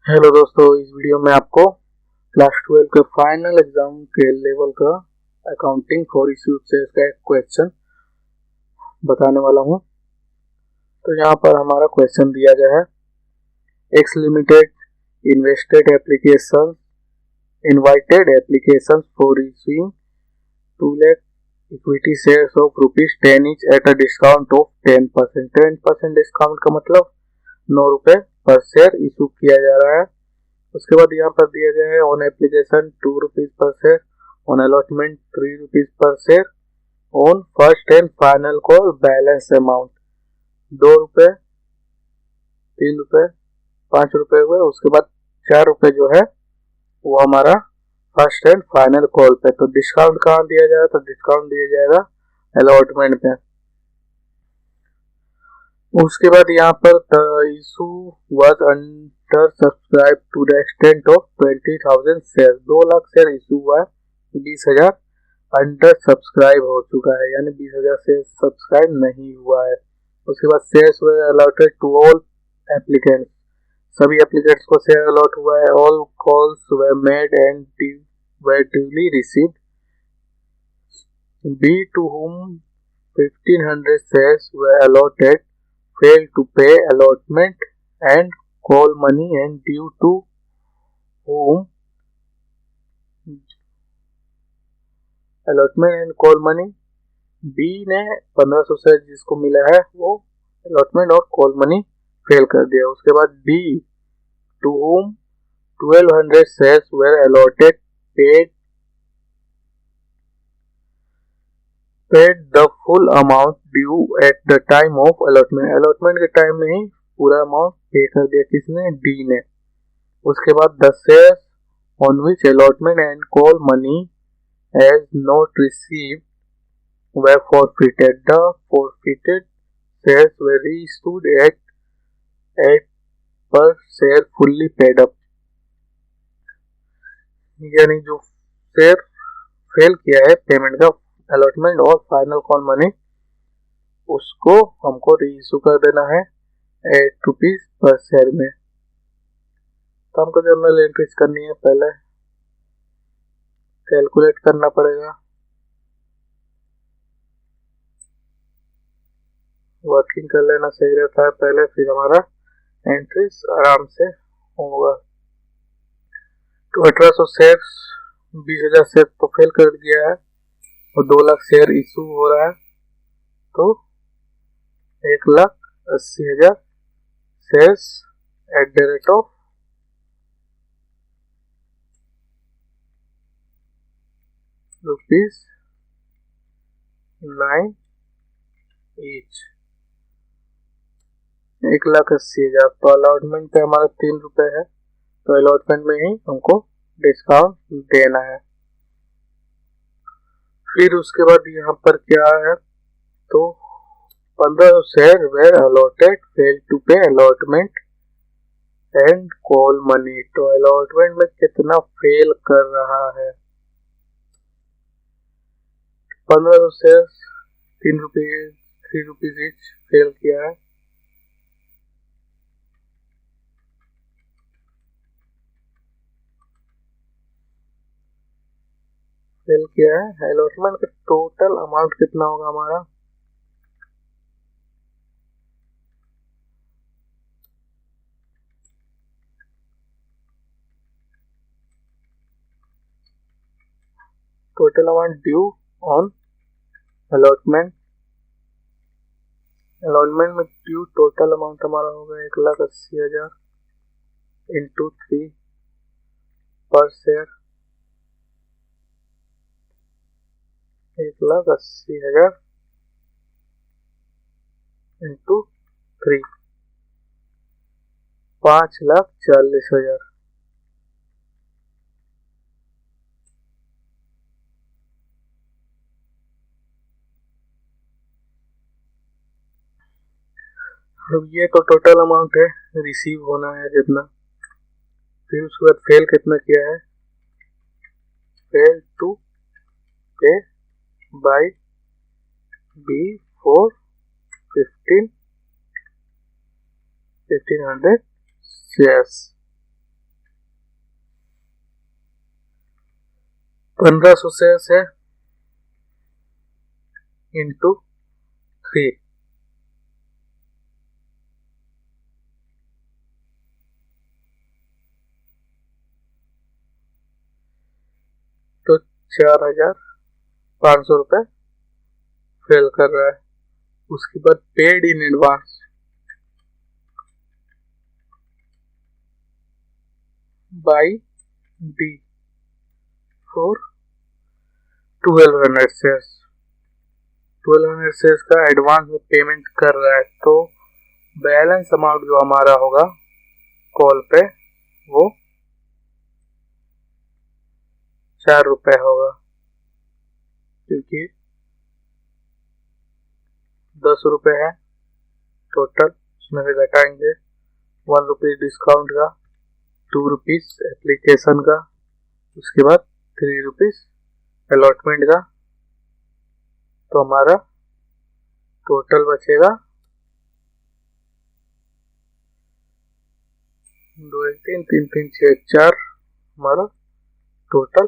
Hello दोस्तों, इस video में आपको क्लास 12 के फाइनल एग्जाम के लेवल का अकाउंटिंग फॉर इश्यूज शेयर्स का एक क्वेश्चन बताने वाला हूं। तो यहाँ पर हमारा क्वेश्चन दिया गया है, x limited invested application invited application for issuing 2 lakh equity shares of ₹10 each at a discount of 10%। 10% discount का मतलब ₹9 पर शेयर इशू किया जा रहा है। उसके बाद यहाँ पर दिया गया है ऑन एप्लीकेशन ₹2 पर शेयर, ऑन अलॉटमेंट ₹3 पर share, on first and final call balance amount ₹2, ₹3, ₹5 हुए। उसके बाद ₹4 जो है वो हमारा फर्स्ट एंड फाइनल कॉल पे। तो डिस्काउंट कहाँ दिया जाएगा? तो डिस्काउंट दिया जाएगा अलॉटमेंट पे। उसके बाद यहाँ पर issue was under subscribe to the extent of 20,000 share. 2 lakh share issue हुआ है, 20,000 अंडर सब्सक्राइब हो चुका है, यानी 20,000 शेयर सब्सक्राइब नहीं हुआ है। उसके बाद shares were allotted to all applicants. सभी एप्लीकेंट्स को शेयर अलॉट हुआ है। All calls were made and were duly received. B to whom 1,500 shares were allotted failed to pay allotment and call money, and due to whom allotment and call money B ने 1,500 share जिसको मिला है वो allotment और call money fail कर दिया। उसके बाद D to whom 1,200 shares were allotted paid the full amount due at the time of allotment। Allotment के टाइम में ही पूरा अमाउंट पे कर दिया किसने? डी ने। उसके बाद the shares on which allotment and call money as not received were forfeited। The forfeited shares were reissued at per share fully paid up। यानी जो शेयर फेल किया है पेमेंट का, अलॉटमेंट और फाइनल कॉल मनी, उसको हमको reissue कर देना है ₹8 पर शेयर में। तो हमको जर्नल एंट्रीज करनी है, पहले कैलकुलेट करना पड़ेगा, वर्किंग कर लेना सही रहता है पहले, फिर हमारा एंट्रीज आराम से होगा। तो 1,800 शेयर 20,000 शेयर तो फेल कर दिया है और 2 लाख शेयर इशू हो रहा है, तो 1,80,000 shares at the rate of ₹9 each, 1,80,000। तो अलॉटमेंट पे हमारा ₹3 है, तो अलॉटमेंट में ही हमको डिस्काउंट देना है। फिर उसके बाद यहाँ पर क्या है, तो 15 share were allotted fail to pay allotment and call money. तो अलॉटमेंट में कितना फेल कर रहा है? 15 शेयर ₹3 ईच फेल किया है। फेल किया है। अलॉटमेंट का टोटल अमाउंट कितना होगा हमारा? Total amount due on allotment. Allotment में ड्यू टोटल अमाउंट हमारा होगा 1,80,000 इंटू 3 पर शेयर, 1,80,000 इंटू 3, 5,40,000। अब ये तो टोटल अमाउंट है, रिसीव होना है जितना। फिर उसके बाद फेल कितना किया है? Fail to pay by B for 1,500 shares. 1500 shares है इंटू 3, तो 4500 रुपये फेल कर रहा है। उसके बाद paid in advance by D for 1200 shares. 1200 shares का एडवांस में पेमेंट कर रहा है, तो बैलेंस अमाउंट जो हमारा होगा कॉल पे वो 4 रुपये होगा, क्योंकि 10 रुपये है टोटल, उसमें से घटाएंगे 1 रुपीज डिस्काउंट का, 2 रुपीज एप्लीकेशन का, उसके बाद 3 रुपीज अलॉटमेंट का, तो हमारा टोटल बचेगा 2 1 3 3 3 6 4। हमारा total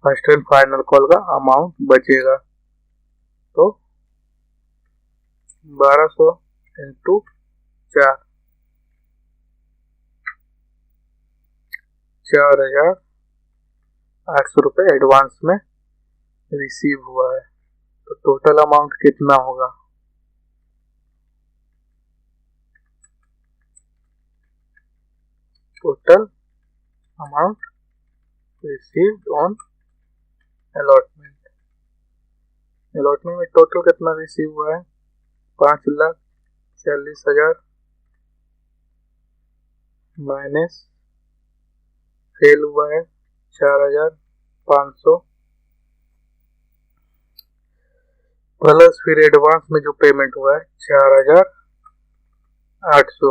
first and final call का अमाउंट बचेगा, तो 1200 इंटू 4, 4800 रुपये एडवांस में रिसीव हुआ है। तो टोटल अमाउंट कितना होगा? Total amount received on allotment. Allotment में टोटल कितना रिसीव हुआ है? 5,40,000 माइनस फेल हुआ है 4,500 प्लस फिर एडवांस में जो पेमेंट हुआ है 4,800।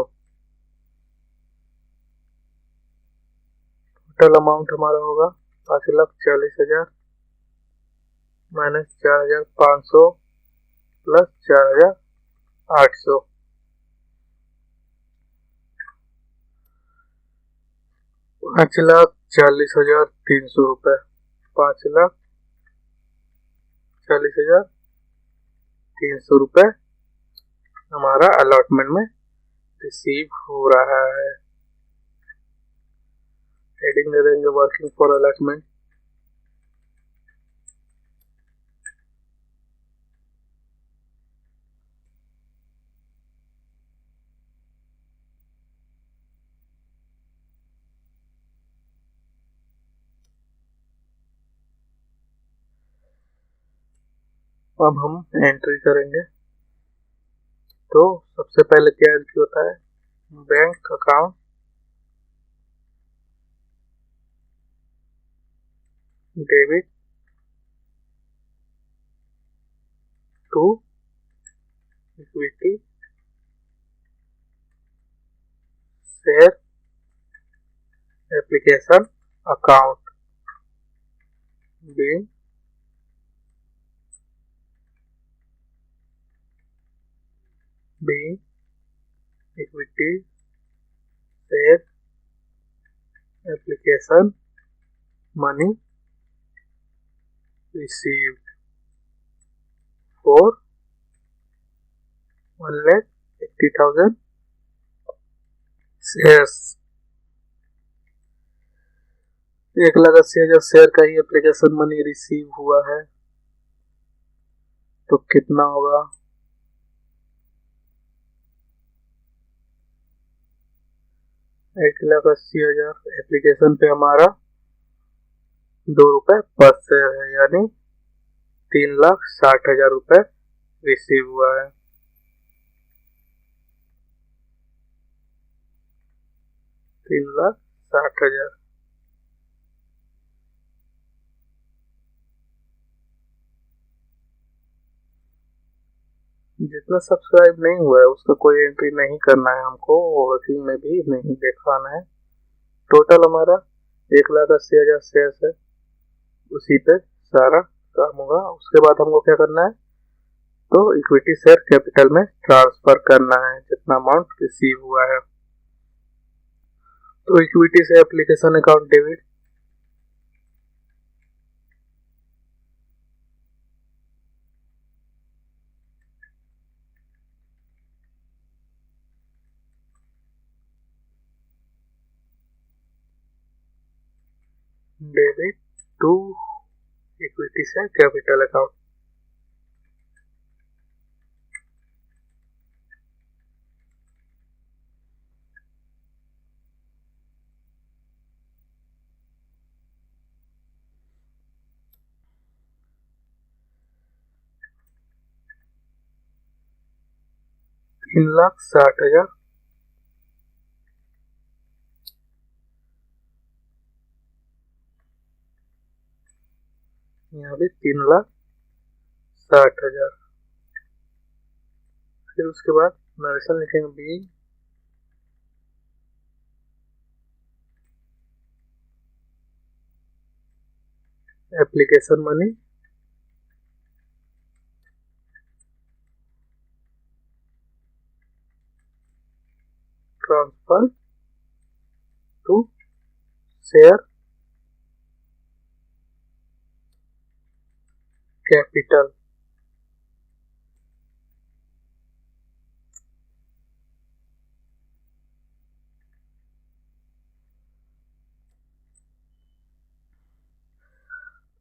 टोटल अमाउंट हमारा होगा 5,40,000 माइनस 4,500 प्लस 4,800। 5,40,300 रुपये। 5,40,300 रुपये हमारा अलॉटमेंट में रिसीव हो रहा है। हेडिंग दे देंगे वर्किंग फॉर अलॉटमेंट। अब हम एंट्री करेंगे। तो सबसे पहले क्या एंट्री होता है? Bank account debit to equity share application account being equity share application money received for 1,80,000 shares। 1,80,000 share का ही एप्लीकेशन मनी रिसीव हुआ है, तो कितना होगा? 1,80,000 एप्लीकेशन पे हमारा 2 रुपये पर शेयर है, यानी 3,60,000 रुपये रिसीव हुआ है। 3,60,000। जितना सब्सक्राइब नहीं हुआ है उसका कोई एंट्री नहीं करना है हमको, वर्किंग में भी नहीं दिखाना है। टोटल हमारा 1,80,000 शेयर्स है, उसी पे सारा काम होगा। उसके बाद हमको क्या करना है? तो इक्विटी शेयर कैपिटल में ट्रांसफर करना है जितना अमाउंट रिसीव हुआ है। तो इक्विटी से application account debit debit to equity से कैपिटल अकाउंट। $3,60,000 यहाँ भी 3,60,000। फिर उसके बाद नरेशन लिखेंगे be application money transfer to share capital.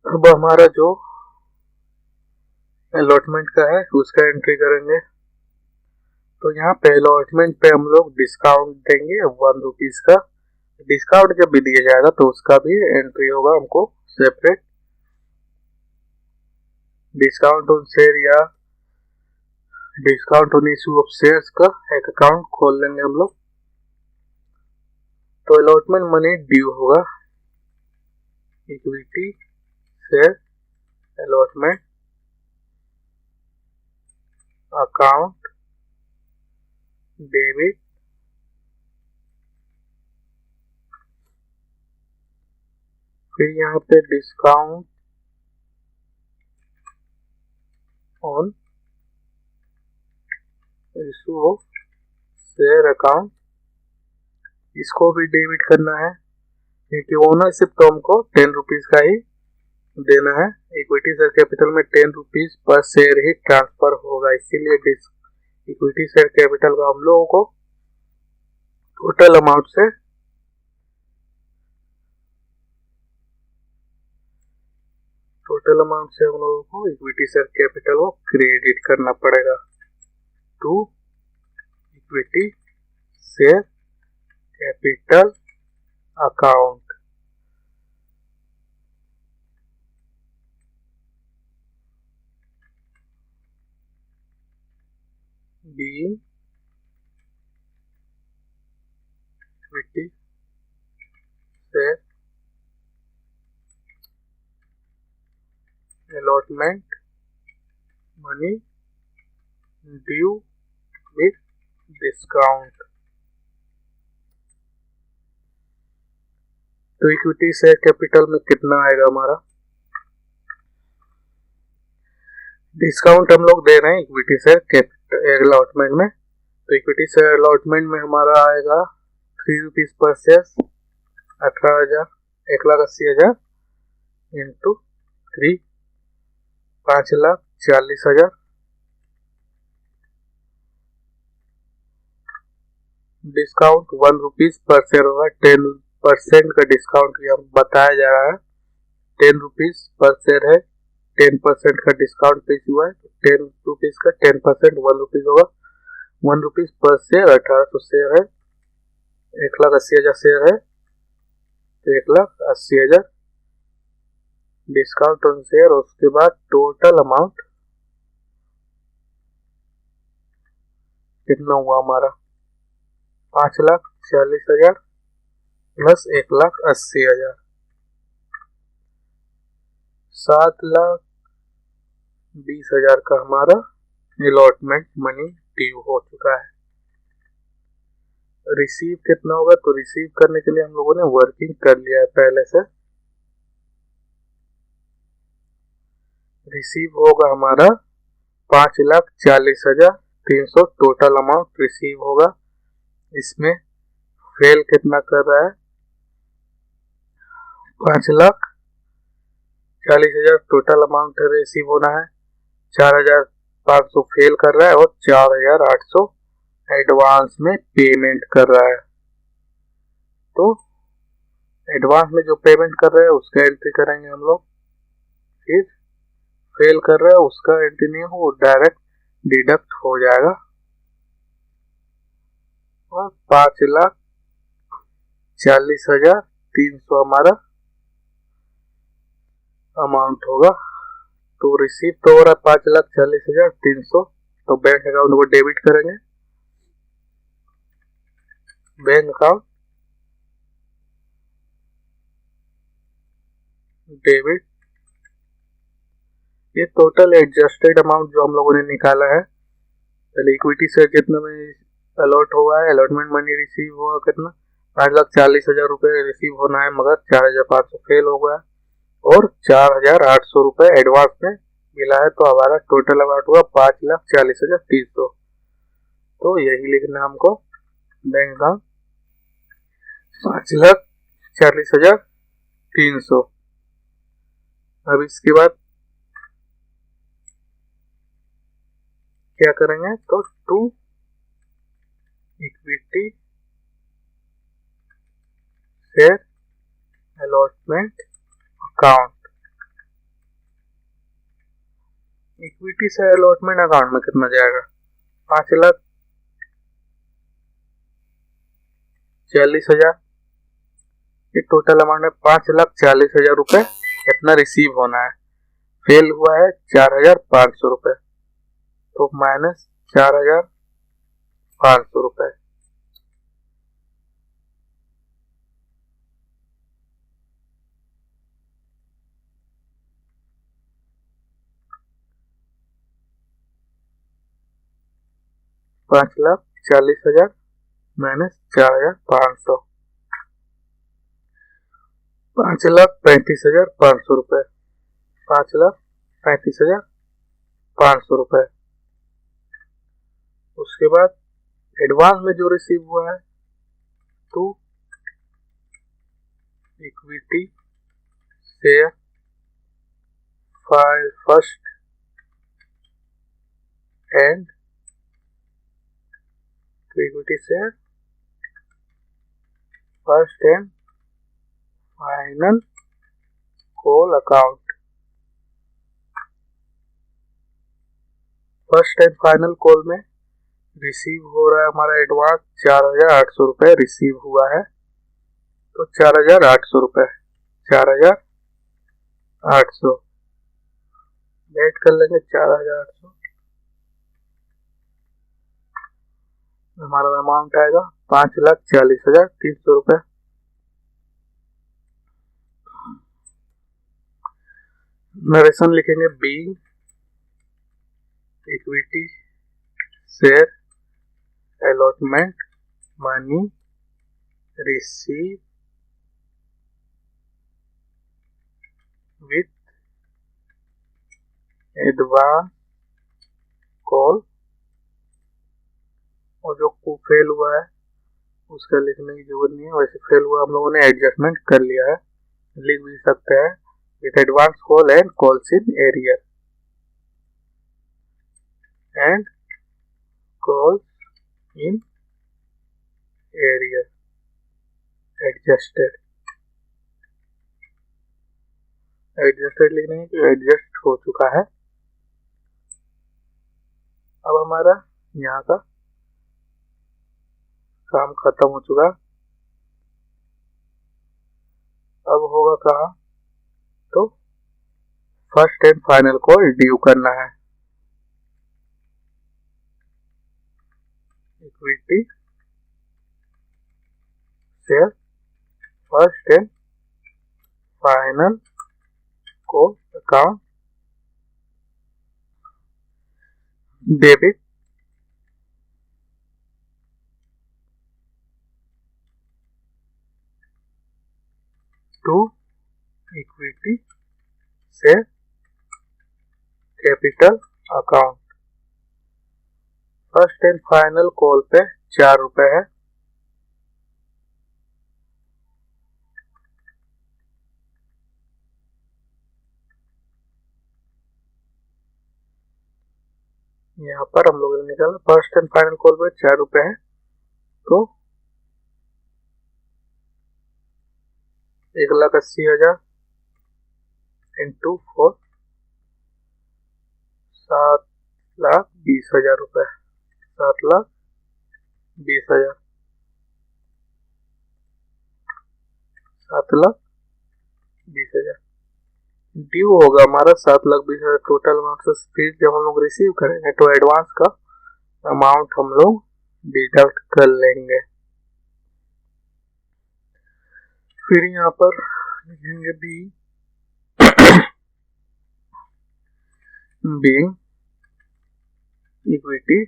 अब हमारा जो अलॉटमेंट का है उसका एंट्री करेंगे। तो यहाँ पे अलॉटमेंट पे हम लोग डिस्काउंट देंगे ₹1 का। डिस्काउंट जब भी दिया जाएगा तो उसका भी एंट्री होगा हमको सेपरेट। डिस्काउंट ऑन शेयर या discount on issue of shares का एक अकाउंट खोल लेंगे हम लोग। तो अलॉटमेंट मनी ड्यू होगा equity share allotment account debit फिर यहाँ पे discount on issue of share account, इसको भी डेबिट करना है क्योंकि ओनरशिप तो हमको ₹10 का ही देना है। इक्विटी शेयर कैपिटल में ₹10 पर शेयर ही ट्रांसफर होगा, इसीलिए इक्विटी शेयर कैपिटल का हम लोगों को टोटल अमाउंट से हम लोगों को इक्विटी शेयर कैपिटल को क्रेडिट करना पड़ेगा to equity share capital account. being equity share allotment money due with discount। तो इक्विटी शेयर कैपिटल में कितना आएगा हमारा? डिस्काउंट हम लोग दे रहे हैं इक्विटी शेयर कैपिटल अलॉटमेंट में। तो इक्विटी शेयर अलॉटमेंट में हमारा आएगा ₹3 पर शेयर 18,000 1,80,000 इंटू 3 5,40,000। डिस्काउंट ₹1 पर शेयर होगा। 10% का डिस्काउंट यहाँ बताया जा रहा है। ₹10 पर शेयर है, 10% का डिस्काउंट पेश हुआ है। ₹10 का 10% ₹1 होगा। ₹1 पर शेयर 1800 शेयर है, 1,80,000 शेयर है तो 1,80,000 डिस्काउंट ऑन शेयर। उसके बाद टोटल अमाउंट कितना हुआ हमारा? 5,40,000 प्लस 1,80,000 7,20,000 का हमारा अलॉटमेंट मनी ड्यू हो चुका है। रिसीव कितना होगा? तो रिसीव करने के लिए हम लोगों ने वर्किंग कर लिया है पहले से। रिसीव होगा हमारा 5,40,300 टोटल अमाउंट रिसीव होगा। इसमें फेल कितना कर रहा है? 5,40,000 टोटल अमाउंट रिसीव होना है, 4,500 फेल कर रहा है और 4,800 एडवांस में पेमेंट कर रहा है। तो एडवांस में जो पेमेंट कर रहे हैं उसका एंट्री करेंगे हम लोग, फिर फेल कर रहा है उसका एंट्री नहीं हो, वो डायरेक्ट डिडक्ट हो जाएगा और 5,40,300 हमारा अमाउंट होगा। तो रिसीव तो हो रहा है 5,40,300, तो बैंक अकाउंट को डेबिट करेंगे। बैंक अकाउंट डेबिट, ये टोटल एडजस्टेड अमाउंट जो हम लोगों ने निकाला है, पहले इक्विटी शेयर कितना में अलॉट हुआ है, अलॉटमेंट मनी रिसीव हुआ कितना 5,40,000 रुपये रिसीव होना है, मगर 4,500 फेल हो गया और 4,800 रुपये एडवांस में मिला है, तो हमारा टोटल अमाउंट हुआ 5,40,300। तो यही लिखना हमको, बैंक अकाउंट 5,40,300। अब इसके बाद क्या करेंगे, तो to equity share allotment account, equity share allotment account में कितना जाएगा 5,40,000, ये टोटल अमाउंट है 5,40,000 रुपये इतना रिसीव होना है, फेल हुआ है 4,500 रुपये, तो माइनस 4,500 रुपये। $5,40,000 माइनस 4,500, 5,35,500 रुपये, 5,35,500 रुपये। उसके बाद एडवांस में जो रिसीव हुआ है, to equity share first and equity share first and final call account. First and final call में रिसीव हो रहा है हमारा एडवांस 4,800 रुपये रिसीव हुआ है, तो 4,800 रुपये, 4,800 ऐड कर लेंगे, 4,800 हमारा अमाउंट आएगा 5,40,300 रुपये। नरेशन लिखेंगे, being equity share allotment money receive with advance call, और जो फेल हुआ है उसका लिखने की जरूरत नहीं है, वैसे फेल हुआ हम लोगों ने एडजस्टमेंट कर लिया है, लिख भी सकते हैं with advance call and calls in arrear and calls in arrear adjusted, adjusted लिखने की कि एडजस्ट हो चुका है। अब हमारा यहाँ का काम खत्म हो चुका, अब होगा कहाँ, तो फर्स्ट एंड फाइनल को ड्यू करना है, equity share first and final को account debit to equity share capital account. First and final call पे 4 रुपए है, यहाँ पर हम लोगों ने निकाला फर्स्ट एंड फाइनल कॉल पे 4 रुपए है, तो 1,80,000 इंटू 4, 7,20,000 रुपये, 7,20,000, 7,20,000 ड्यू होगा हमारा 7,20,000 टोटल अमाउंट से। फिर जब हम लोग रिसीव करेंगे तो एडवांस का अमाउंट हम लोग डिडक्ट कर लेंगे। फिर यहाँ पर लिखेंगे being equity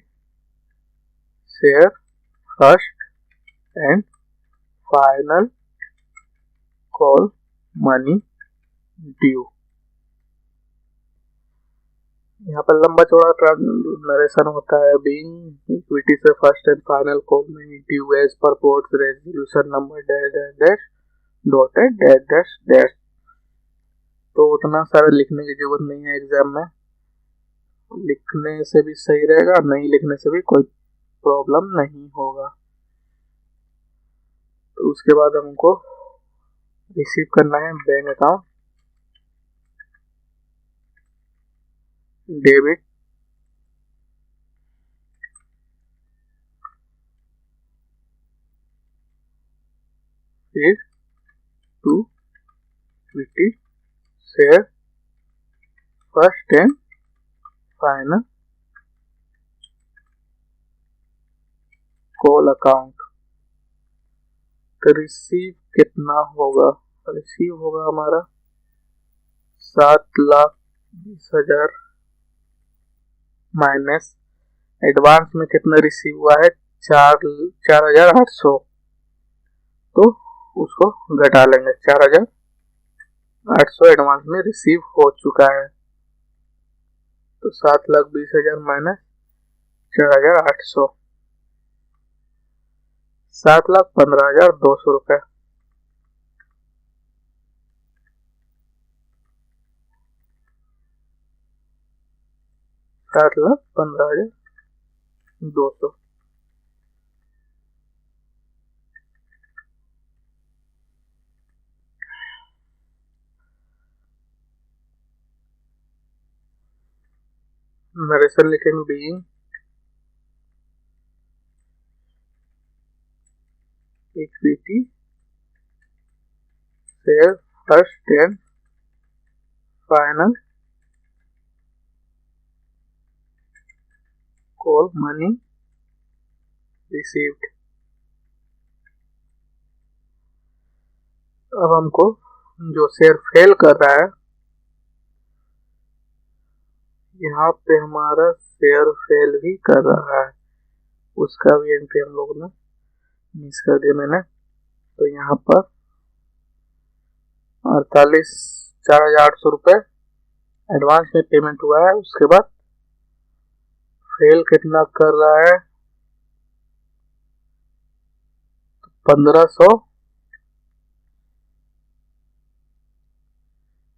share first and final call money due. यहाँ पर लंबा चौड़ा नरेशन होता है। बीइंग इक्विटी से first and final call money due as per board resolution number dash dash dash dotted dash dash dash. तो उतना सारा लिखने की जरूरत नहीं है, एग्जाम में लिखने से भी सही रहेगा, नहीं लिखने से भी कोई प्रॉब्लम नहीं होगा। तो उसके बाद हमको रिसीव करना है बैंक अकाउंट डेबिट फिर to equity share first and final call account. तो रिसीव कितना होगा? रिसीव होगा हमारा 7,20,000 माइनस एडवांस में कितना रिसीव हुआ है 4,800, तो उसको घटा लेंगे। 4,800 एडवांस में रिसीव हो चुका है। तो 7,20,000 माइनस 4,800, 7,15,200 रुपये। 7,15,200। नरेशन लिखेंगे being equity share first and final call money received. अब हमको जो शेयर फेल कर रहा है, यहाँ पे हमारा शेयर फेल भी कर रहा है, उसका भी एंट्री हम लोग ने मिस कर दिया मैंने। तो यहाँ पर 4,800 रुपये एडवांस में पेमेंट हुआ है। उसके बाद फेल कितना कर रहा है? 1,500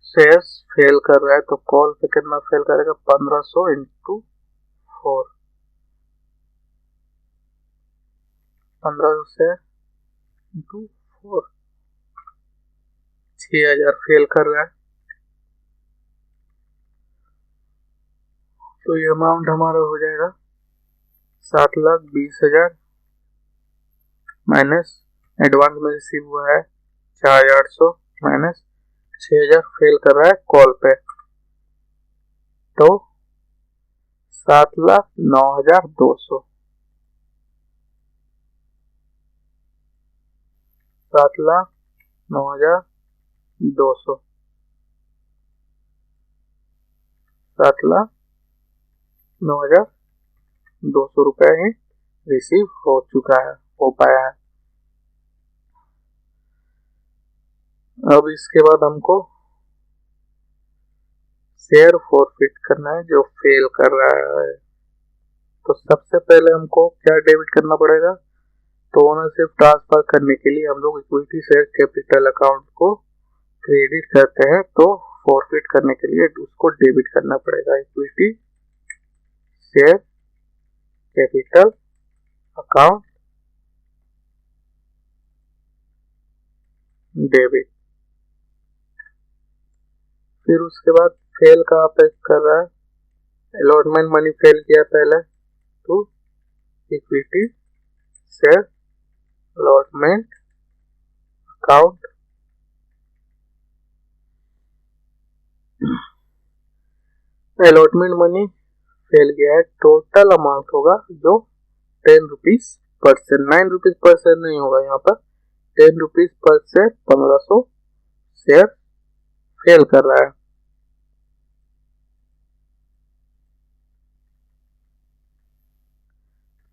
शेयर्स फेल कर रहा है। तो कॉल पे कितना फेल करेगा? 1,500 इंटू 4, 1,500 से इंटू 4, 6,000 फेल कर रहा है। तो ये अमाउंट हमारा हो जाएगा 7,20,000 माइनस एडवांस में रिसीव हुआ है 4,800 माइनस 6,000 फेल कर रहा है कॉल पे। तो 7,09,200, 7,09,200, 7,09,200 रुपये ही रिसीव हो चुका है, हो पाया है। अब इसके बाद हमको शेयर फॉरफिट करना है जो फेल कर रहा है। तो सबसे पहले हमको क्या डेबिट करना पड़ेगा? तो ओनरशिप ट्रांसफर करने के लिए हम लोग इक्विटी शेयर कैपिटल अकाउंट को क्रेडिट करते हैं, तो फॉरफिट करने के लिए उसको डेबिट करना पड़ेगा। Equity share capital account debit. फिर उसके बाद फेल कहाँ पे कर रहा है, अलॉटमेंट मनी फेल किया पहले, तो equity share allotment account, allotment money fail गया है, टोटल अमाउंट होगा जो 10 rupees per share, 9 rupees per share नहीं होगा, यहाँ पर 10 rupees per share 1500 share fail कर रहा है।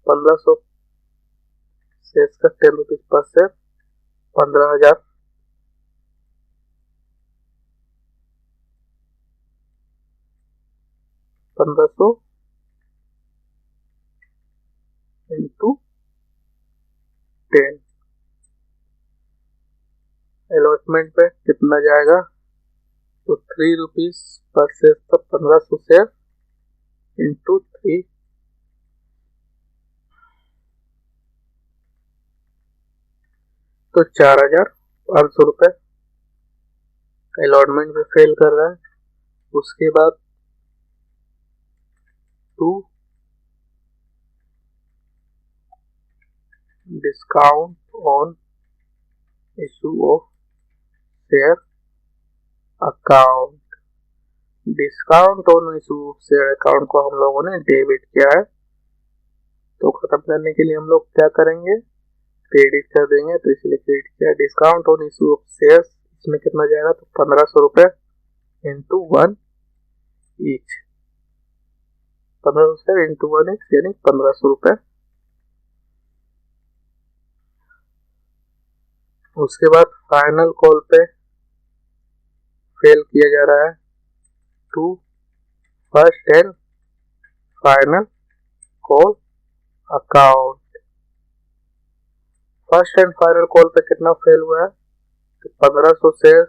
पंद्रह सौ शेयर का 10 रुपीज पर शेयर 15,000, पंद्रह सौ इंटू 10, अलॉटमेंट पे कितना जाएगा, तो 3 रुपीज पर शेयर का 1500 शेयर इंटू 3, तो 4,500 रुपए अलॉटमेंट पे फेल कर रहा है। उसके बाद 2 discount on issue of share account, discount on issue of share account को हम लोगों ने डेबिट किया है, तो खत्म करने के लिए हम लोग क्या करेंगे, क्रेडिट कर देंगे, तो इसलिए क्रेडिट किया। Discount on issue of share, इसमें कितना जाएगा, तो 1500 रुपए into 1 each, 1500 share into 1 each यानी 1500 रुपए। उसके बाद फाइनल कॉल पे फेल किया जा रहा है, to first and final call account, first and final call पे कितना फेल हुआ है, तो 1500 शेयर